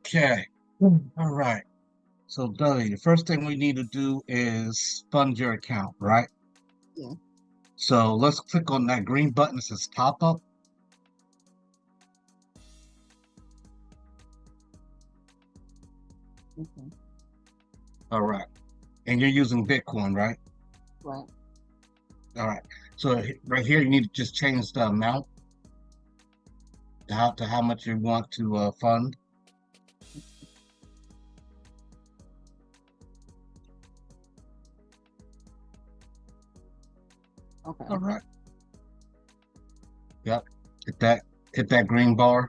Okay. All right. So, Dudley, the first thing we need to do is fund your account, right? Yeah. So let's click on that green button that says top up. Okay. All right. And you're using Bitcoin, right? Right. All right. So right here, you need to just change the amount to how much you want to fund. Okay. All right. Yep. Hit that. Hit that green bar.